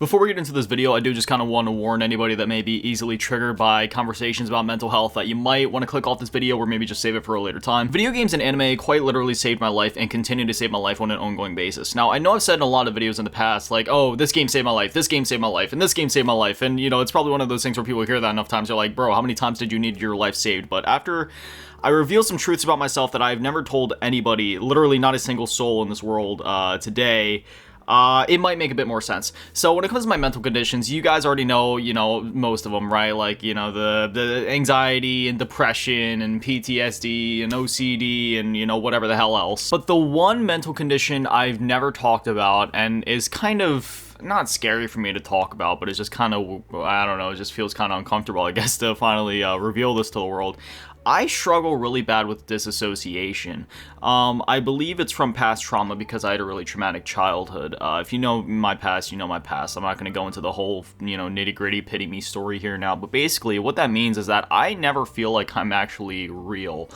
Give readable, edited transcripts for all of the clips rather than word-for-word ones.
Before we get into this video, I do just kind of want to warn anybody that may be easily triggered by conversations about mental health that you might want to click off this video or maybe just save it for a later time. Video games and anime quite literally saved my life and continue to save my life on an ongoing basis. Now, I know I've said in a lot of videos in the past, like, oh, this game saved my life, this game saved my life, and this game saved my life, and, you know, it's probably one of those things where people hear that enough times, they're like, bro, how many times did you need your life saved? But after I reveal some truths about myself that I've never told anybody, literally not a single soul in this world today, it might make a bit more sense. So when it comes to my mental conditions, you guys already know, most of them, right? Like, the anxiety and depression and PTSD and OCD and, whatever the hell else. But the one mental condition I've never talked about and is kind of not scary for me to talk about, but it's just kind of, I don't know, it just feels kind of uncomfortable, I guess, to finally reveal this to the world. I struggle really bad with disassociation. I believe it's from past trauma because I had a really traumatic childhood. If you know my past, you know my past. I'm not going to go into the whole, nitty-gritty pity me story here now, but basically what that means is that I never feel like I'm actually real.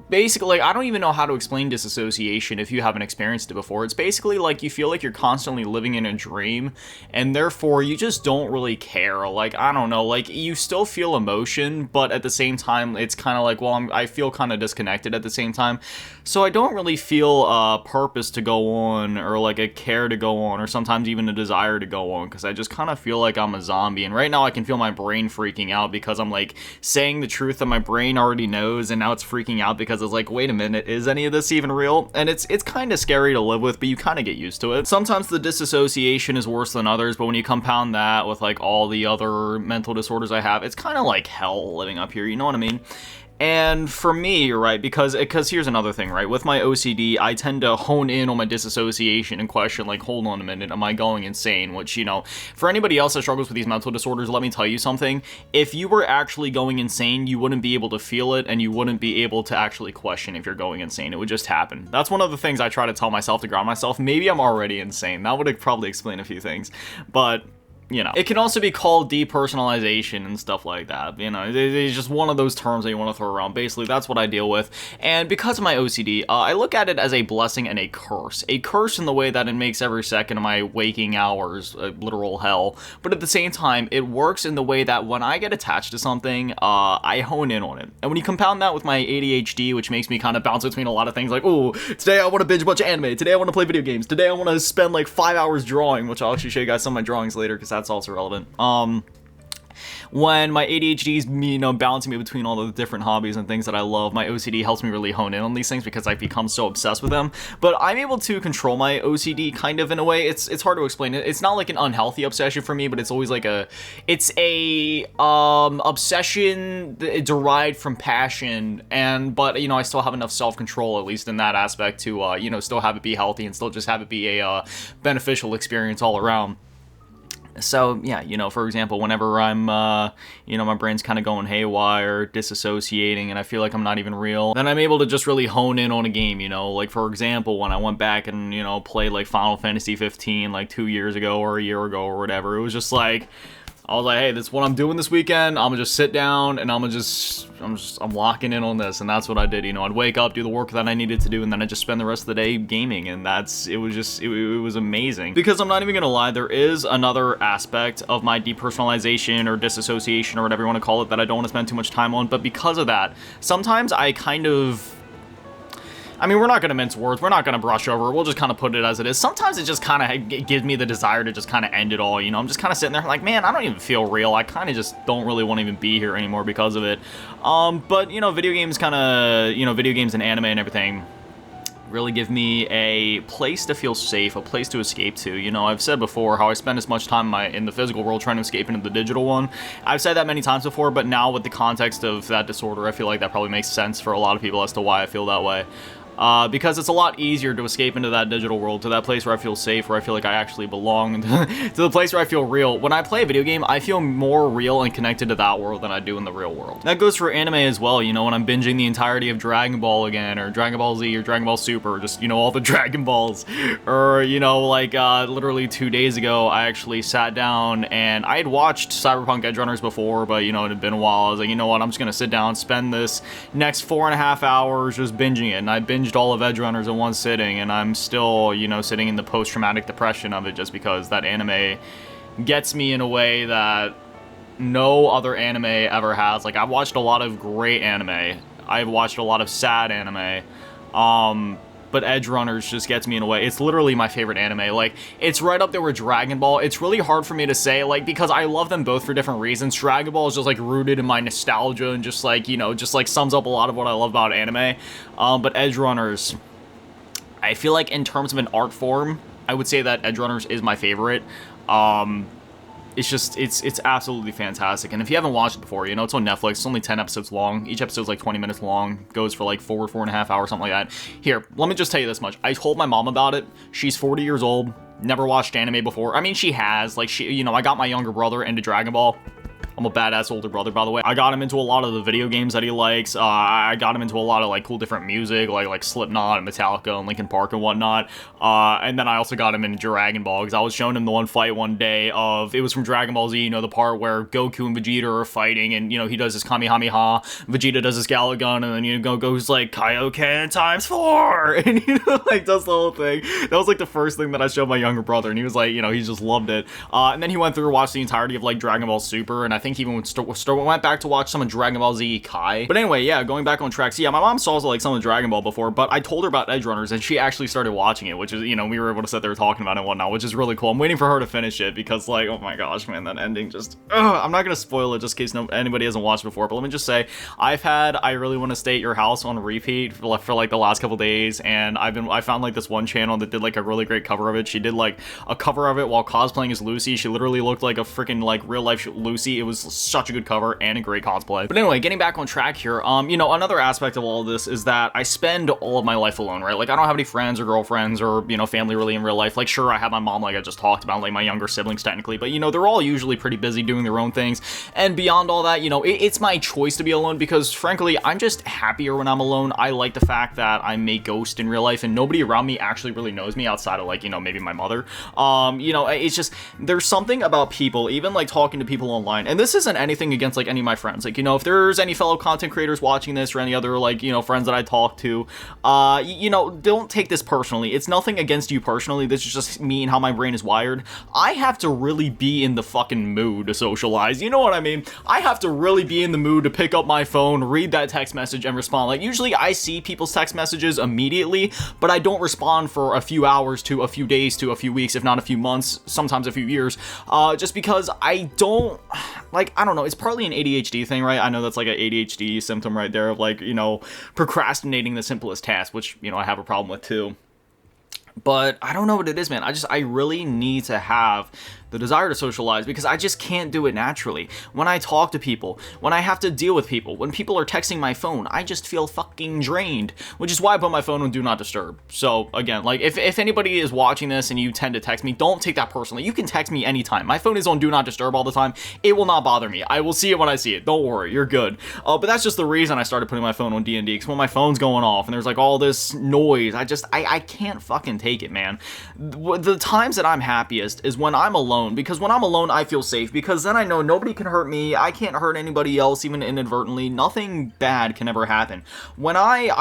Basically, I don't even know how to explain disassociation if you haven't experienced it before. It's basically like you feel like you're constantly living in a dream, and therefore you just don't really care. Like, I don't know, like, you still feel emotion, but at the same time, it's kind of like, well, I feel kind of disconnected at the same time. So I don't really feel a purpose to go on, or like a care to go on, or sometimes even a desire to go on, because I just kind of feel like I'm a zombie. And right now I can feel my brain freaking out because I'm like saying the truth that my brain already knows, and now it's freaking out because it's like, wait a minute, is any of this even real? And it's kind of scary to live with, but you kind of get used to it. Sometimes the disassociation is worse than others, but when you compound that with like all the other mental disorders I have, it's kind of like hell living up here, you know what I mean? And for me, right, because here's another thing, right, with my OCD, I tend to hone in on my disassociation and question, like, hold on a minute, am I going insane? Which, for anybody else that struggles with these mental disorders, let me tell you something. If you were actually going insane, you wouldn't be able to feel it, and you wouldn't be able to actually question if you're going insane. It would just happen. That's one of the things I try to tell myself to ground myself. Maybe I'm already insane. That would probably explain a few things, but it can also be called depersonalization and stuff like that. It's just one of those terms that you want to throw around. Basically, that's what I deal with. And because of my OCD, I look at it as a blessing and a curse. A curse in the way that it makes every second of my waking hours a literal hell. But at the same time, it works in the way that when I get attached to something, I hone in on it. And when you compound that with my ADHD, which makes me kind of bounce between a lot of things, like, ooh, today I want to binge a bunch of anime. Today I want to play video games. Today I want to spend like 5 hours drawing, which I'll actually show you guys some of my drawings later, because that's also relevant. When my ADHD is, balancing me between all the different hobbies and things that I love, my OCD helps me really hone in on these things because I've become so obsessed with them. But I'm able to control my OCD kind of in a way. It's hard to explain it. It's not like an unhealthy obsession for me, but it's always like it's a obsession derived from passion, but I still have enough self-control, at least in that aspect, to still have it be healthy and still just have it be a beneficial experience all around. So, yeah, for example, whenever I'm, my brain's kind of going haywire, disassociating, and I feel like I'm not even real, then I'm able to just really hone in on a game, like, for example, when I went back and, played, like, Final Fantasy 15, like, 2 years ago or a year ago or whatever, it was just like, I was like, hey, this is what I'm doing this weekend. I'm gonna just sit down and I'm locking in on this, and that's what I did. I'd wake up, do the work that I needed to do, and then I'd just spend the rest of the day gaming, and it was amazing. Because I'm not even gonna lie, there is another aspect of my depersonalization or disassociation or whatever you want to call it that I don't want to spend too much time on, but because of that, sometimes I kind of, we're not going to mince words. We're not going to brush over it. We'll just kind of put it as it is. Sometimes it just kind of gives me the desire to just kind of end it all. I'm just kind of sitting there like, man, I don't even feel real. I kind of just don't really want to even be here anymore because of it. But, video games kind of, video games and anime and everything really give me a place to feel safe, a place to escape to. I've said before how I spend as much time in the physical world trying to escape into the digital one. I've said that many times before, but now with the context of that disorder, I feel like that probably makes sense for a lot of people as to why I feel that way. Because it's a lot easier to escape into that digital world, to that place where I feel safe, where I feel like I actually belong, to the place where I feel real. When I play a video game, I feel more real and connected to that world than I do in the real world. That goes for anime as well, when I'm binging the entirety of Dragon Ball again, or Dragon Ball Z, or Dragon Ball Super, or just, all the Dragon Balls, or, literally 2 days ago, I actually sat down, and I had watched Cyberpunk Edgerunners before, but, it had been a while. I was like, you know what, I'm just gonna sit down, spend this next 4.5 hours just binging it, and I binged binged all of Edgerunners in one sitting, and I'm still, you know, sitting in the post-traumatic depression of it just because that anime gets me in a way that no other anime ever has. Like, I've watched a lot of great anime. I've watched a lot of sad anime. But Edgerunners just gets me in a way. It's literally my favorite anime. Like, it's right up there with Dragon Ball. It's really hard for me to say, like, because I love them both for different reasons. Dragon Ball is just, like, rooted in my nostalgia and just, like, you know, just, like, sums up a lot of what I love about anime. But Edgerunners, I feel like in terms of an art form, I would say that Edgerunners is my favorite. It's just, it's absolutely fantastic. And if you haven't watched it before, you know, it's on Netflix. It's only 10 episodes long. Each episode's like 20 minutes long. Goes for like 4.5 hours, something like that. Here, let me just tell you this much. I told my mom about it. She's 40 years old. Never watched anime before. I mean, she has. Like, she, you know, I got my younger brother into Dragon Ball. I'm a badass older brother, by the way. I got him into a lot of the video games that he likes. I got him into a lot of, like, cool different music, like Slipknot and Metallica and Linkin Park and whatnot. And then I also got him into Dragon Ball, because I was showing him the one fight one day of, it was from Dragon Ball Z, you know, the part where Goku and Vegeta are fighting, and, you know, he does his Kamehameha, Vegeta does his Galagun, and then, you know, Goku's like, Kaioken ×4! And, you know, like, does the whole thing. That was, like, the first thing that I showed my younger brother, and he was like, you know, he just loved it. And then he went through and watched the entirety of, like, Dragon Ball Super, and I think he even went back to watch some of Dragon Ball Z Kai. But anyway, yeah, going back on track. So yeah, my mom saw like some of Dragon Ball before, but I told her about Edgerunners, and she actually started watching it, which is, you know, we were able to sit there talking about it and whatnot, which is really cool. I'm waiting for her to finish it, because, like, oh my gosh, man, that ending just, I'm not gonna spoil it just in case anybody hasn't watched before, but let me just say, I've had I Really Want to Stay at Your House on repeat for like the last couple days, and I found like this one channel that did like a really great cover of it. She did like a cover of it while cosplaying as Lucy. She literally looked like a freaking like real life Lucy. It was such a good cover and a great cosplay. But anyway, getting back on track here, you know, another aspect of all of this is that I spend all of my life alone, right? Like, I don't have any friends or girlfriends or, you know, family really in real life. Like, sure, I have my mom, like I just talked about, like my younger siblings technically, but, you know, they're all usually pretty busy doing their own things. And beyond all that, you know, it's my choice to be alone, because frankly, I'm just happier when I'm alone. I like the fact that I'm a ghost in real life and nobody around me actually really knows me outside of, like, you know, maybe my mother. You know, it's just, there's something about people, even like talking to people online, and this isn't anything against like any of my friends. Like, you know, if there's any fellow content creators watching this or any other, like, you know, friends that I talk to, you know, don't take this personally. It's nothing against you personally. This is just me and how my brain is wired. I have to really be in the fucking mood to socialize. You know what I mean? I have to really be in the mood to pick up my phone, read that text message, and respond. Like, usually I see people's text messages immediately, but I don't respond for a few hours to a few days to a few weeks, if not a few months, sometimes a few years, just because I don't, like, I don't know, it's partly an ADHD thing, right? I know that's like an ADHD symptom right there of, like, you know, procrastinating the simplest task, which, you know, I have a problem with too. But I don't know what it is, man. I really need to have the desire to socialize, because I just can't do it naturally. When I talk to people, when I have to deal with people, when people are texting my phone, I just feel fucking drained, which is why I put my phone on Do Not Disturb. So again, like, if anybody is watching this and you tend to text me, don't take that personally. You can text me anytime. My phone is on Do Not Disturb all the time. It will not bother me. I will see it when I see it. Don't worry, you're good. But that's just the reason I started putting my phone on D&D, because when my phone's going off and there's like all this noise, I can't fucking take it, man. The times that I'm happiest is when I'm alone, because when I'm alone, I feel safe, because then I know nobody can hurt me. I can't hurt anybody else, even inadvertently. Nothing bad can ever happen. When I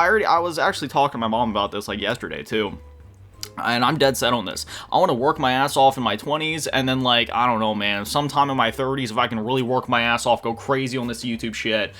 was actually talking to my mom about this like yesterday too. And I'm dead set on this. I want to work my ass off in my 20s, and then, like, I don't know, man, sometime in my 30s, if I can really work my ass off, go crazy on this YouTube shit,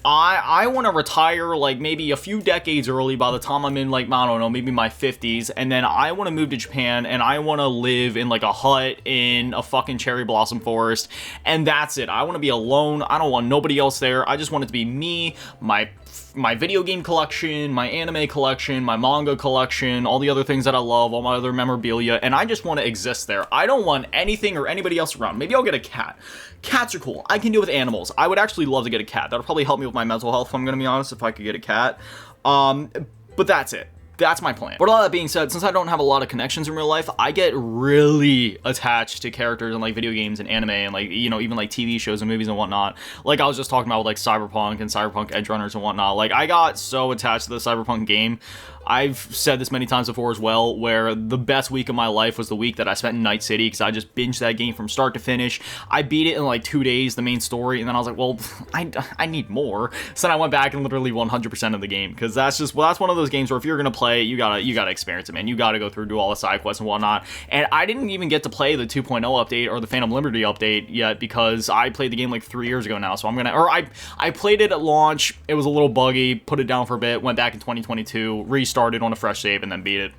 I want to retire, like, maybe a few decades early by the time I'm in, like, I don't know, maybe my 50s, and then I want to move to Japan, and I want to live in, like, a hut in a fucking cherry blossom forest, and that's it. I want to be alone. I don't want nobody else there. I just want it to be me, my video game collection, my anime collection, my manga collection, all the other things that I love, all my other memorabilia, and I just want to exist there. I don't want anything or anybody else around. Maybe I'll get a cat. Cats are cool. I can deal with animals. I would actually love to get a cat. That would probably help me with my mental health, if I'm going to be honest, if I could get a cat. But that's it. That's my plan. But all that being said, since I don't have a lot of connections in real life, I get really attached to characters in, like, video games and anime and, like, you know, even, like, TV shows and movies and whatnot. Like, I was just talking about with, like, Cyberpunk and Cyberpunk Edgerunners and whatnot. Like, I got so attached to the Cyberpunk game. I've said this many times before as well, where the best week of my life was the week that I spent in Night City, because I just binged that game from start to finish. I beat it in like 2 days, the main story, and then I was like, well, I need more. So then I went back and literally 100% of the game, because that's one of those games where if you're gonna play, you gotta experience it, man. You gotta go through, do all the side quests and whatnot. And I didn't even get to play the 2.0 update or the Phantom Liberty update yet, because I played the game like 3 years ago now. So I played it at launch. It was a little buggy, put it down for a bit, went back in 2022, restarted on a fresh save, and then beat it.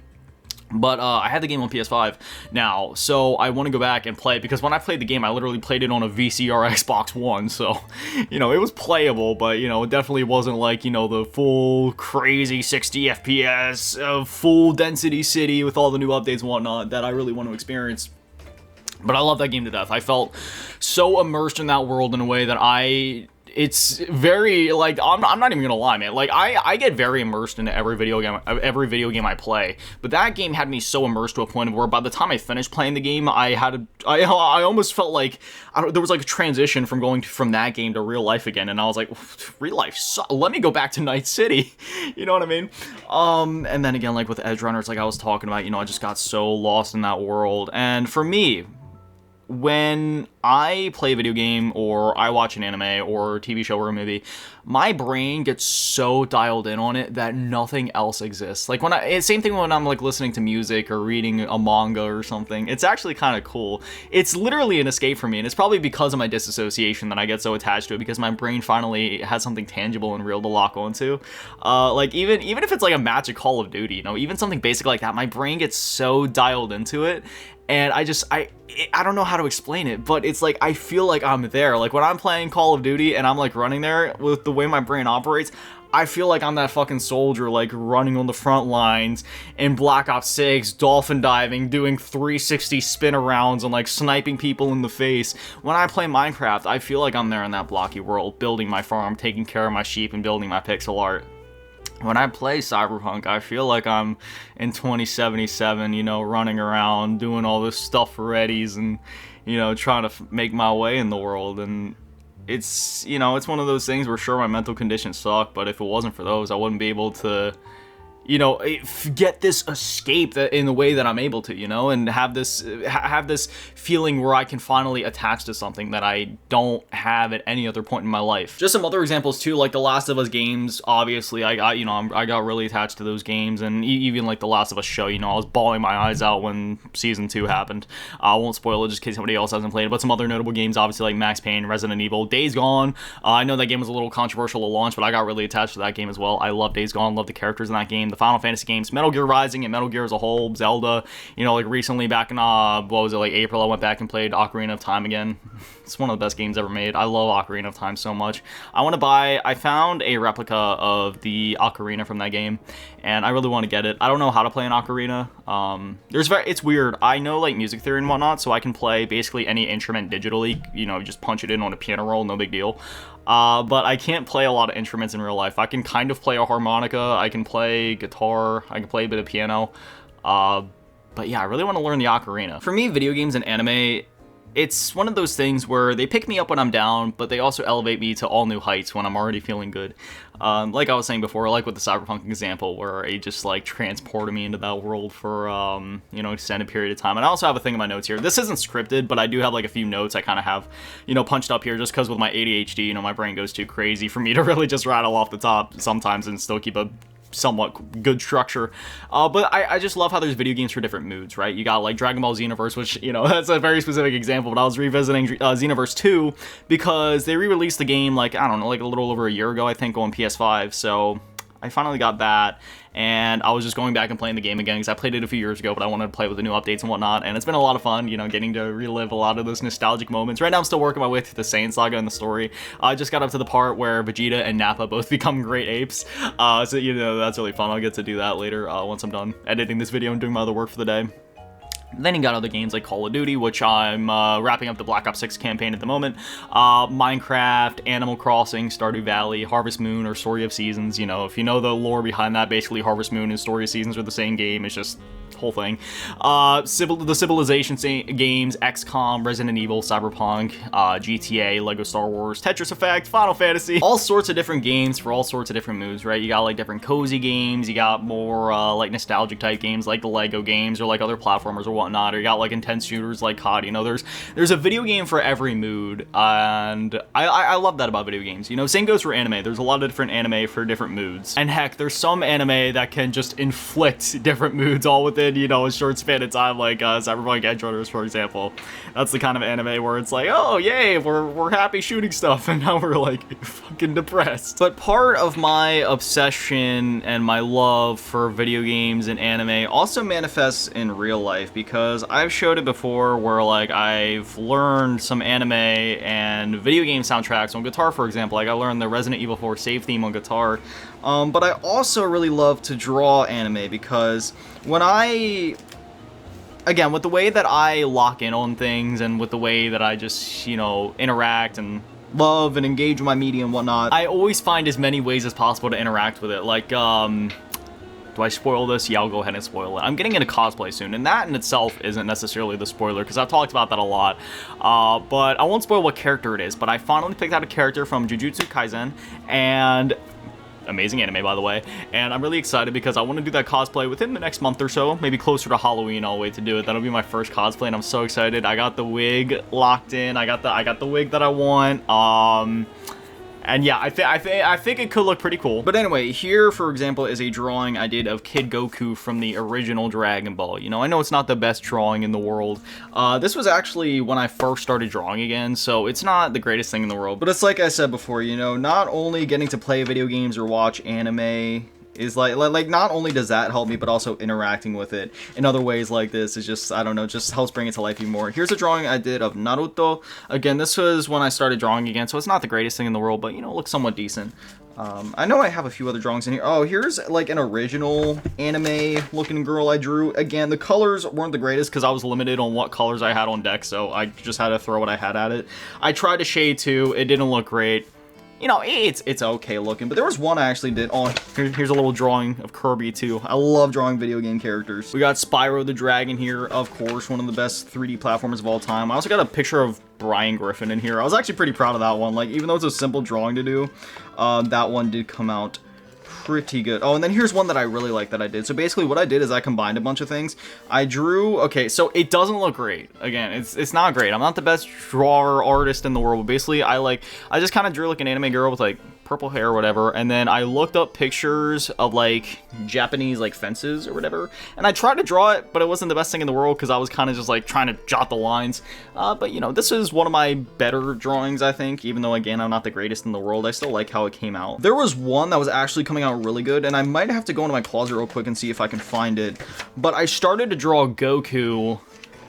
But I had the game on PS5 now, so I want to go back and play it, because when I played the game, I literally played it on a VCR Xbox One, so, you know, it was playable, but, you know, it definitely wasn't like, you know, the full crazy 60 FPS, full density city with all the new updates and whatnot that I really want to experience. But I love that game to death. I felt so immersed in that world in a way that it's very, like, I'm not even gonna lie, man. Like, I get very immersed into every video game I play, but that game had me so immersed to a point where by the time I finished playing the game, I almost felt like there was like a transition from going from that game to real life again, and I was like, real life let me go back to Night City. You know what I mean? And then again, like with Edgerunner, it's like I was talking about, you know, I just got so lost in that world. And for me, when I play a video game or I watch an anime or a TV show or a movie, my brain gets so dialed in on it that nothing else exists. Like same thing when I'm like listening to music or reading a manga or something. It's actually kind of cool. It's literally an escape for me, and it's probably because of my disassociation that I get so attached to it, because my brain finally has something tangible and real to lock onto. Like even if it's like a match of Call of Duty, you know, even something basic like that, my brain gets so dialed into it. And I don't know how to explain it, but it's like I feel like I'm there. Like when I'm playing Call of Duty and I'm like running there, with the way my brain operates, I feel like I'm that fucking soldier, like running on the front lines in Black Ops 6, dolphin diving, doing 360 spin arounds and like sniping people in the face. When I play Minecraft, I feel like I'm there in that blocky world, building my farm, taking care of my sheep, and building my pixel art. When I play Cyberpunk, I feel like I'm in 2077, you know, running around, doing all this stuff for Eddies and, you know, trying to make my way in the world. And it's, you know, it's one of those things where sure, my mental conditions suck, but if it wasn't for those, I wouldn't be able to, you know, get this escape in the way that I'm able to, you know, and have this feeling where I can finally attach to something that I don't have at any other point in my life. Just some other examples too, like the Last of Us games. Obviously, I got really attached to those games, and even like the Last of Us show. You know, I was bawling my eyes out when season 2 happened. I won't spoil it just in case somebody else hasn't played it. But some other notable games, obviously, like Max Payne, Resident Evil, Days Gone. I know that game was a little controversial to launch, but I got really attached to that game as well. I love Days Gone, love the characters in that game. The Final Fantasy games, Metal Gear Rising, and Metal Gear as a whole, Zelda. You know, like recently back in what was it, like April, I went back and played Ocarina of Time again. It's one of the best games ever made. I love Ocarina of Time so much. I found a replica of the Ocarina from that game, and I really want to get it. I don't know how to play an Ocarina. It's weird. I know like music theory and whatnot, so I can play basically any instrument digitally. You know, just punch it in on a piano roll, no big deal. But I can't play a lot of instruments in real life. I can kind of play a harmonica, I can play guitar, I can play a bit of piano. But yeah, I really want to learn the ocarina. For me, video games and anime, it's one of those things where they pick me up when I'm down, but they also elevate me to all new heights when I'm already feeling good. Like I was saying before, like with the Cyberpunk example, where it just like transported me into that world for, you know, extended period of time. And I also have a thing in my notes here. This isn't scripted, but I do have like a few notes I kind of have, you know, punched up here just because with my ADHD, you know, my brain goes too crazy for me to really just rattle off the top sometimes and still keep a somewhat good structure. But I just love how there's video games for different moods, right? You got like Dragon Ball Xenoverse, which, you know, that's a very specific example, but I was revisiting Xenoverse 2 because they re-released the game like, I don't know, like a little over a year ago, I think, on PS5. So I finally got that, and I was just going back and playing the game again because I played it a few years ago, but I wanted to play with the new updates and whatnot, and it's been a lot of fun, you know, getting to relive a lot of those nostalgic moments. Right now I'm still working my way through the Saiyan Saga and the story. I just got up to the part where Vegeta and Nappa both become great apes, so, you know, that's really fun. I'll get to do that later once I'm done editing this video and doing my other work for the day. Then you got other games like Call of Duty, which I'm wrapping up the Black Ops 6 campaign at the moment, Minecraft, Animal Crossing, Stardew Valley, Harvest Moon, or Story of Seasons. You know, if you know the lore behind that, basically Harvest Moon and Story of Seasons are the same game. It's just whole thing. The Civilization games, XCOM, Resident Evil, Cyberpunk, GTA, Lego Star Wars, Tetris Effect, Final Fantasy, all sorts of different games for all sorts of different moods, right? You got like different cozy games, you got more like nostalgic type games like the Lego games or like other platformers or whatnot, or you got like intense shooters like COD. You know, there's a video game for every mood, and I love that about video games. You know, same goes for anime. There's a lot of different anime for different moods, and heck, there's some anime that can just inflict different moods all within, you know, a short span of time, like Cyberpunk Edge Runners, for example. That's the kind of anime where it's like, oh yay, we're happy shooting stuff, and now we're like fucking depressed. But part of my obsession and my love for video games and anime also manifests in real life, because I've showed it before where like I've learned some anime and video game soundtracks on guitar, for example. Like I learned the Resident Evil 4 save theme on guitar. But I also really love to draw anime, because when again, with the way that I lock in on things and with the way that I just, you know, interact and love and engage with my media and whatnot, I always find as many ways as possible to interact with it. Like, do I spoil this? Yeah, I'll go ahead and spoil it. I'm getting into cosplay soon, and that in itself isn't necessarily the spoiler, because I've talked about that a lot. But I won't spoil what character it is, but I finally picked out a character from Jujutsu Kaisen, and amazing anime, by the way, and I'm really excited because I want to do that cosplay within the next month or so, maybe closer to Halloween. I'll wait to do it. That'll be my first cosplay, and I'm so excited. I got the wig locked in. I got the wig that I want. And yeah, I think it could look pretty cool. But anyway, here, for example, is a drawing I did of Kid Goku from the original Dragon Ball. You know, I know it's not the best drawing in the world. This was actually when I first started drawing again, so it's not the greatest thing in the world. But it's like I said before, you know, not only getting to play video games or watch anime is like not only does that help me, but also interacting with it in other ways like this is just, I don't know, just helps bring it to life even more. Here's a drawing I did of Naruto. Again, this was when I started drawing again, so it's not the greatest thing in the world, but you know, it looks somewhat decent. I know I have a few other drawings in here. Oh, here's like an original anime looking girl I drew. Again, the colors weren't the greatest because I was limited on what colors I had on deck, so I just had to throw what I had at it. I tried to shade too, it didn't look great. You know, it's okay looking, but there was one I actually did. Oh, here's a little drawing of Kirby too. I love drawing video game characters. We got Spyro the Dragon here, of course, one of the best 3D platformers of all time. I also got a picture of Brian Griffin in here. I was actually pretty proud of that one. Like, even though it's a simple drawing to do, that one did come out pretty good. Oh, and then here's one that I really like that I did. So basically what I did is I combined a bunch of things. I drew, okay, so it doesn't look great. Again, it's not great. I'm not the best drawer artist in the world, but basically I just kind of drew like an anime girl with like purple hair or whatever, and then I looked up pictures of like Japanese like fences or whatever, and I tried to draw it, but it wasn't the best thing in the world because I was kind of just like trying to jot the lines. But you know, this is one of my better drawings, I think, even though again I'm not the greatest in the world. I still like how it came out. There was one that was actually coming out really good, and I might have to go into my closet real quick and see if I can find it, but I started to draw Goku,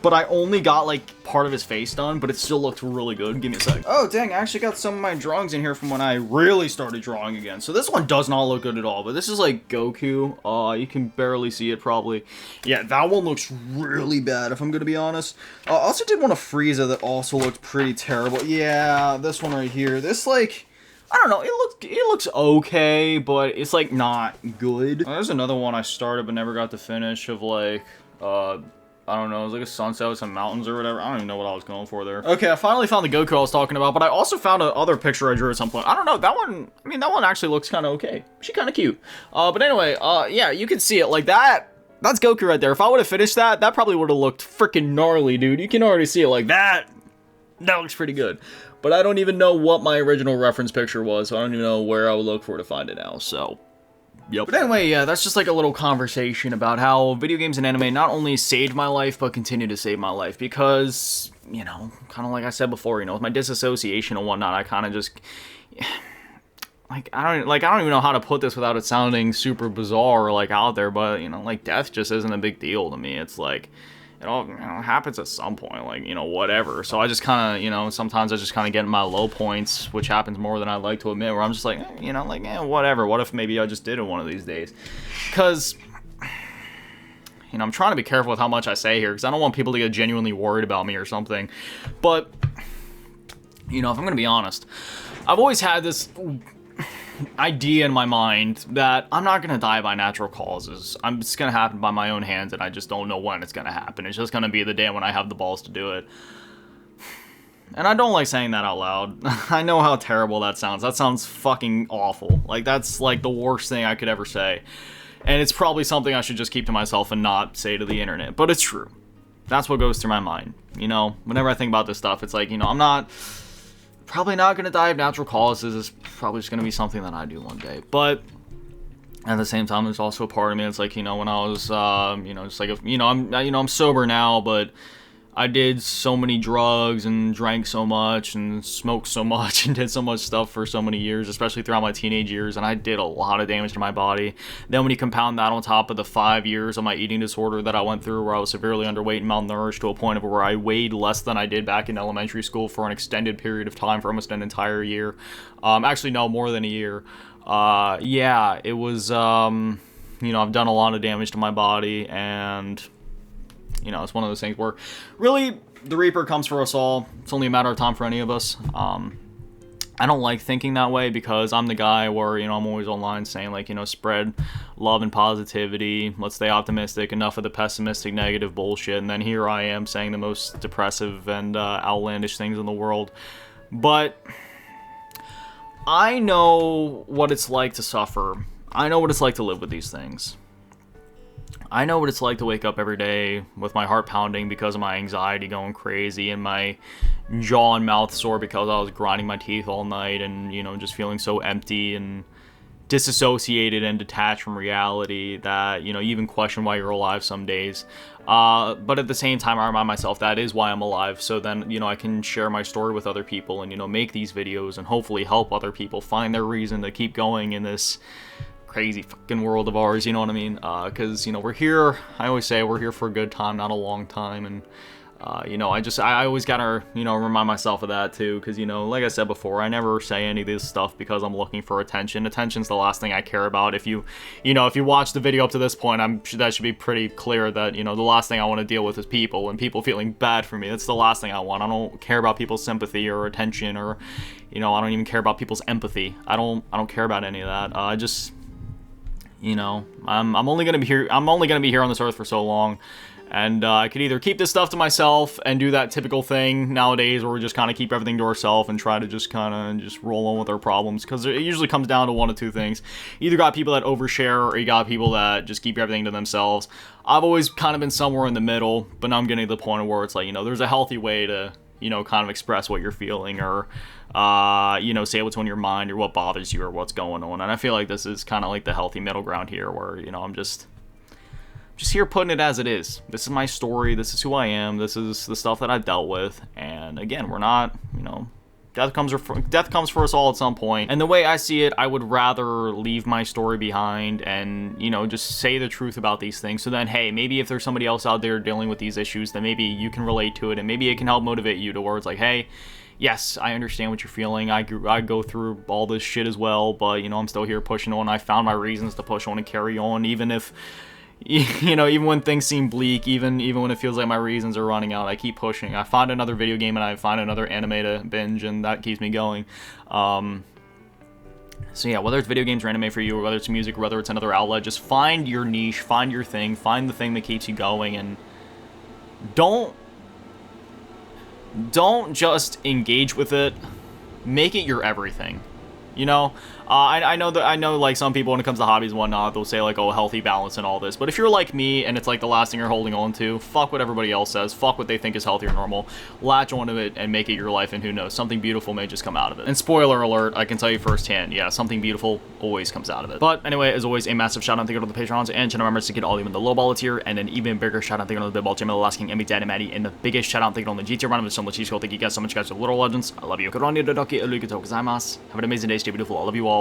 but I only got like part of his face done, but it still looked really good. Give me a sec. Oh dang, I actually got some of my drawings in here from when I really started drawing again. So this one does not look good at all, but this is like Goku. You can barely see it probably. Yeah, that one looks really bad if I'm gonna be honest. I also did one of Frieza that also looked pretty terrible. Yeah, this one right here. This like, I don't know, it looks okay, but it's like not good. There's another one I started but never got to finish of like, I don't know, it was like a sunset with some mountains or whatever. I don't even know what I was going for there. Okay, I finally found the Goku I was talking about, but I also found another picture I drew at some point. I don't know, that one, I mean, that one actually looks kind of okay. She's kind of cute. But anyway, yeah, you can see it like that. That's Goku right there. If I would have finished that, that probably would have looked freaking gnarly, dude. You can already see it like that. That looks pretty good. But I don't even know what my original reference picture was, so I don't even know where I would look for to find it now, so yep. But anyway, yeah, that's just like a little conversation about how video games and anime not only saved my life, but continue to save my life. Because, you know, kind of like I said before, you know, with my disassociation and whatnot, I kind of just, I don't even know how to put this without it sounding super bizarre or like out there, but, you know, like death just isn't a big deal to me. It's like, it all, you know, happens at some point, like, you know, whatever. So I just kind of, you know, sometimes I just kind of get in my low points, which happens more than I like to admit, where I'm just like, you know, like, whatever. What if maybe I just did it one of these days? Because, you know, I'm trying to be careful with how much I say here, because I don't want people to get genuinely worried about me or something. But, you know, if I'm going to be honest, I've always had this idea in my mind that I'm not gonna die by natural causes. It's gonna happen by my own hands, and I just don't know when it's gonna happen. It's just gonna be the day when I have the balls to do it. And I don't like saying that out loud. I know how terrible that sounds. That sounds fucking awful. Like, that's like the worst thing I could ever say. And it's probably something I should just keep to myself and not say to the internet. But it's true. That's what goes through my mind. You know, whenever I think about this stuff, it's like, you know, I'm probably not going to die of natural causes. It's probably just going to be something that I do one day. But at the same time, there's also a part of me that's like, you know, when I was, you know, just like, I'm sober now, but I did so many drugs and drank so much and smoked so much and did so much stuff for so many years, especially throughout my teenage years, and I did a lot of damage to my body. Then when you compound that on top of the 5 years of my eating disorder that I went through, where I was severely underweight and malnourished to a point of where I weighed less than I did back in elementary school for an extended period of time, for almost an entire year. Actually, no, more than a year. Yeah, it was, you know, I've done a lot of damage to my body, and you know, it's one of those things where really the Reaper comes for us all. It's only a matter of time for any of us. I don't like thinking that way because I'm the guy where, you know, I'm always online saying, like, you know, spread love and positivity. Let's stay optimistic. Enough of the pessimistic, negative bullshit. And then here I am saying the most depressive and outlandish things in the world. But I know what it's like to suffer. I know what it's like to live with these things. I know what it's like to wake up every day with my heart pounding because of my anxiety going crazy and my jaw and mouth sore because I was grinding my teeth all night and, you know, just feeling so empty and disassociated and detached from reality that, you know, you even question why you're alive some days. But at the same time, I remind myself that is why I'm alive. So then, you know, I can share my story with other people and, you know, make these videos and hopefully help other people find their reason to keep going in this crazy fucking world of ours, you know what I mean? Because, you know, we're here, I always say we're here for a good time, not a long time, and, you know, I always gotta, you know, remind myself of that, too, because, you know, like I said before, I never say any of this stuff because I'm looking for attention. Attention's the last thing I care about. If you know, if you watch the video up to this point, that should be pretty clear that, you know, the last thing I want to deal with is people, and people feeling bad for me. That's the last thing I want. I don't care about people's sympathy or attention, or, you know, I don't even care about people's empathy. I don't care about any of that. I just, you know, I'm only gonna be here on this earth for so long, and I could either keep this stuff to myself and do that typical thing nowadays where we just kind of keep everything to ourselves and try to just kind of just roll on with our problems, because it usually comes down to one of two things. You either got people that overshare, or you got people that just keep everything to themselves. I've always kind of been somewhere in the middle, but now I'm getting to the point where it's like, you know, there's a healthy way to, you know, kind of express what you're feeling, or you know, say what's on your mind or what bothers you or what's going on. And I feel like this is kind of like the healthy middle ground here, where, you know, I'm just here putting it as it is. This is my story. This is who I am. This is the stuff that I've dealt with. And again, we're not, you know, death comes for us all at some point. And the way I see it, I would rather leave my story behind and, you know, just say the truth about these things. So then, hey, maybe if there's somebody else out there dealing with these issues, then maybe you can relate to it, and maybe it can help motivate you to where it's like, hey, yes, I understand what you're feeling. I go through all this shit as well, but, you know, I'm still here pushing on. I found my reasons to push on and carry on, even if, you know, even when things seem bleak, even when it feels like my reasons are running out, I keep pushing. I find another video game and I find another anime to binge, and that keeps me going. So yeah, whether it's video games or anime for you, or whether it's music, or whether it's another outlet, just find your niche, find your thing, find the thing that keeps you going, and don't just engage with it. Make it your everything. You know, I know like some people, when it comes to hobbies and whatnot, they'll say like, oh, healthy balance and all this. But if you're like me and it's like the last thing you're holding on to, fuck what everybody else says, fuck what they think is healthy or normal, latch onto it and make it your life, and who knows, something beautiful may just come out of it. And spoiler alert, I can tell you firsthand, yeah, something beautiful always comes out of it. But anyway, as always, a massive shout out to the Patrons and channel members to get all even the low ball tier, and an even bigger shout out to the big ball Jimmy, the Last King, and Daddy Maddie, and the biggest shout out to on the GT run with so much cheese. Thank you guys so much, guys, for Little Legends. I love you. Have an amazing day, stay beautiful. I love you all.